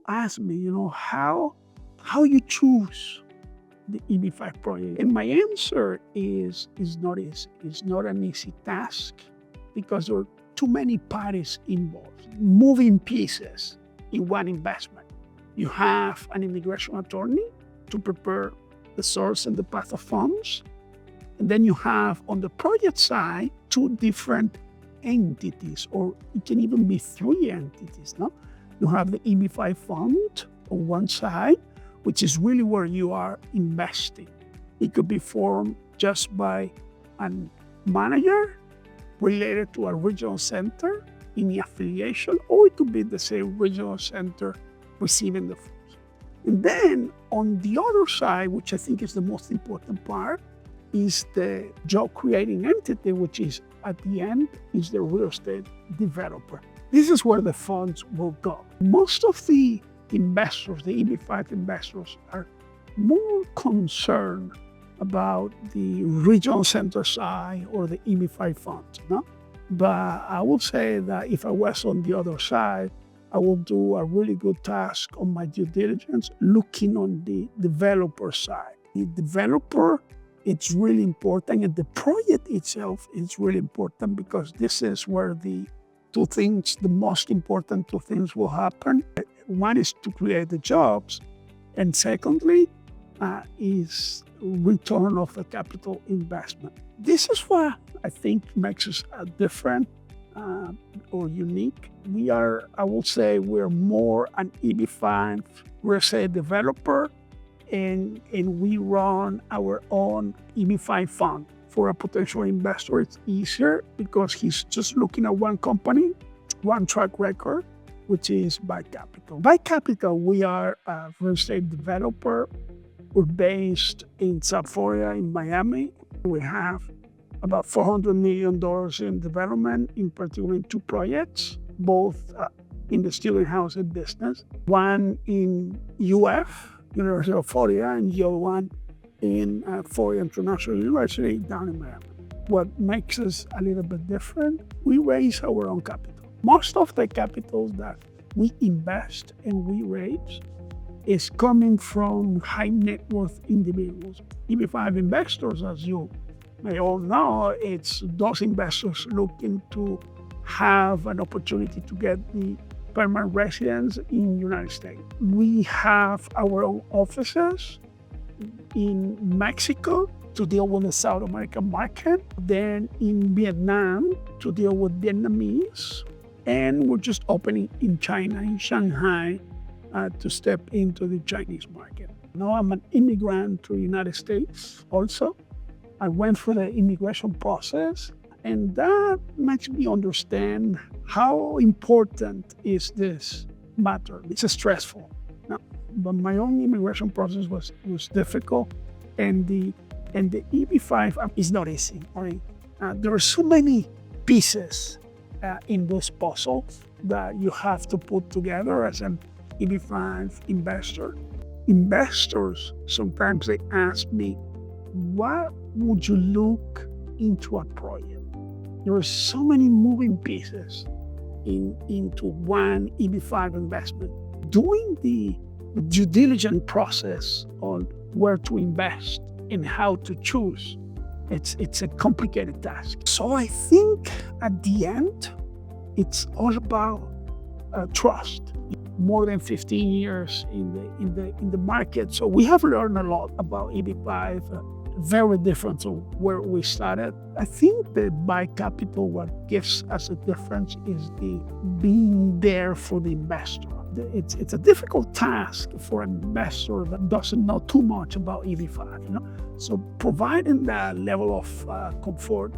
ask me, how you choose the EB-5 project. And my answer is not easy. It's not an easy task because there are too many parties involved, moving pieces in one investment. You have an immigration attorney to prepare the source and the path of funds. And then you have on the project side, two different entities, or it can even be three entities. No? You have the EB-5 fund on one side, which is really where you are investing. It could be formed just by a manager related to a regional center in the affiliation, or it could be the same regional center receiving the funds. And then on the other side, which I think is the most important part, is the job-creating entity, which is at the end is the real estate developer. This is where the funds will go. Most of the investors, the EB-5 investors, are more concerned about the regional center side or the EB-5 funds. No? But I will say that if I was on the other side, I will do a really good task on my due diligence looking on the developer side. The developer, it's really important, and the project itself is really important because this is where the most important two things will happen. One is to create the jobs, and secondly is return of the capital investment. This is what I think makes us different or unique. I will say we're more an EB-5 real estate developer, and we run our own EB-5 fund. For a potential investor, it's easier because he's just looking at one company, one track record, which is Buy Capital. Buy Capital, we are a real estate developer. We're based in South Florida, in Miami. We have about $400 million in development, in particular in two projects, both in the student housing business. One in UF, University of Florida, and the other one in Florida International University down in Miami. What makes us a little bit different, we raise our own capital. Most of the capital that we invest and we raise is coming from high net worth individuals. EB-5 investors, as you may all know, it's those investors looking to have an opportunity to get the permanent residence in the United States. We have our own offices in Mexico to deal with the South American market, then in Vietnam to deal with Vietnamese, and we're just opening in China, in Shanghai, to step into the Chinese market. Now I'm an immigrant to the United States also. I went through the immigration process, and that makes me understand how important is this matter. It's stressful. But my own immigration process was difficult, and the EB-5 is not easy. Right? There are so many pieces in this puzzle that you have to put together as an EB-5 investor. Investors, sometimes they ask me, what would you look into a project? There are so many moving pieces into one EB-5 investment. Doing the due diligence process on where to invest and how to choose, it's a complicated task. So I think at the end, it's all about trust. More than 15 years in the market, so we have learned a lot about EB-5. Very different to where we started. I think the Buy Capital, what gives us a difference is the being there for the investor. It's a difficult task for an investor that doesn't know too much about EB-5. So providing that level of comfort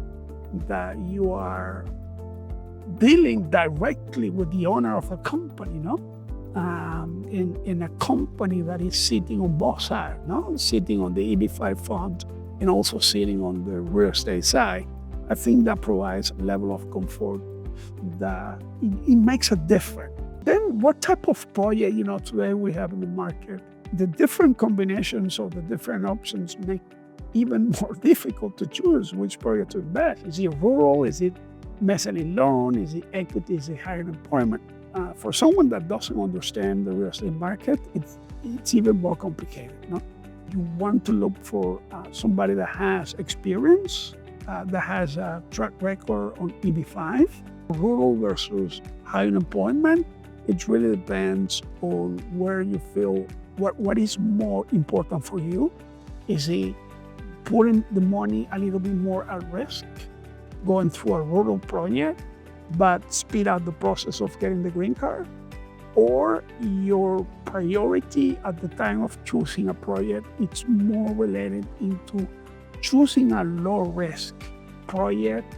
that you are dealing directly with the owner of a company, in a company that is sitting on both sides, sitting on the EB-5 fund and also sitting on the real estate side. I think that provides a level of comfort that it makes a difference. Then what type of project, today we have in the market, the different combinations of the different options make even more difficult to choose which project to invest. Is it rural? Is it mezzanine loan? Is it equity? Is it higher employment? For someone that doesn't understand the real estate market, it's even more complicated. No? You want to look for somebody that has experience, that has a track record on EB-5. Rural versus high unemployment, it really depends on where you feel, what is more important for you. Is it putting the money a little bit more at risk, going through a rural project, but speed out the process of getting the green card? Or your priority at the time of choosing a project, it's more related into choosing a low-risk project,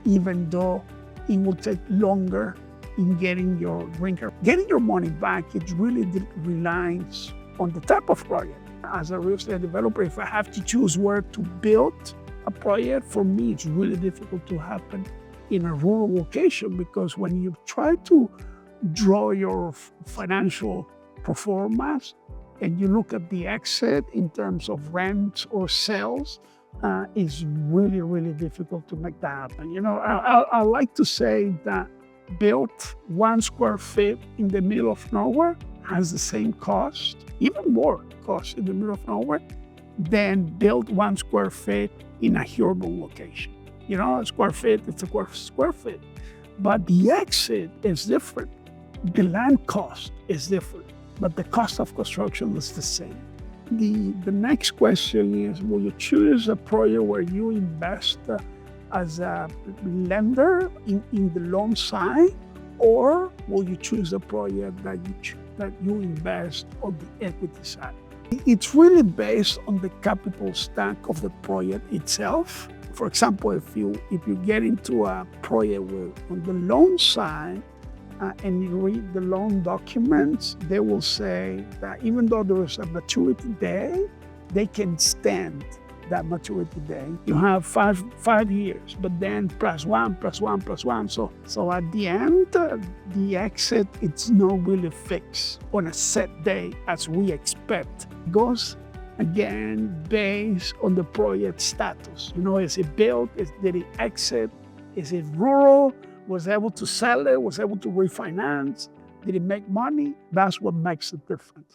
even though it will take longer in getting your green card. Getting your money back, it really relies on the type of project. As a real estate developer, if I have to choose where to build a project, for me, it's really difficult to happen in a rural location, because when you try to draw your financial performance and you look at the exit in terms of rent or sales, it's really, really difficult to make that happen. You know, I like to say that built 1 square feet in the middle of nowhere has the same cost, even more cost in the middle of nowhere, than build 1 square feet in a urban location. You know, a square feet, it's a square feet. But the exit is different. The land cost is different, but the cost of construction is the same. The next question is, will you choose a project where you invest as a lender in the loan side, or will you choose a project that you invest on the equity side? It's really based on the capital stack of the project itself. For example, if you get into a project on the loan side, and you read the loan documents, they will say that even though there is a maturity day, they can stand that maturity day. You have five years, but then plus one. So at the end, the exit, it's not really fixed on a set day as we expect. It goes again based on the project status. You know, is it built? Did it exit? Is it rural? Was able to sell it? Was able to refinance? Did it make money? That's what makes it different.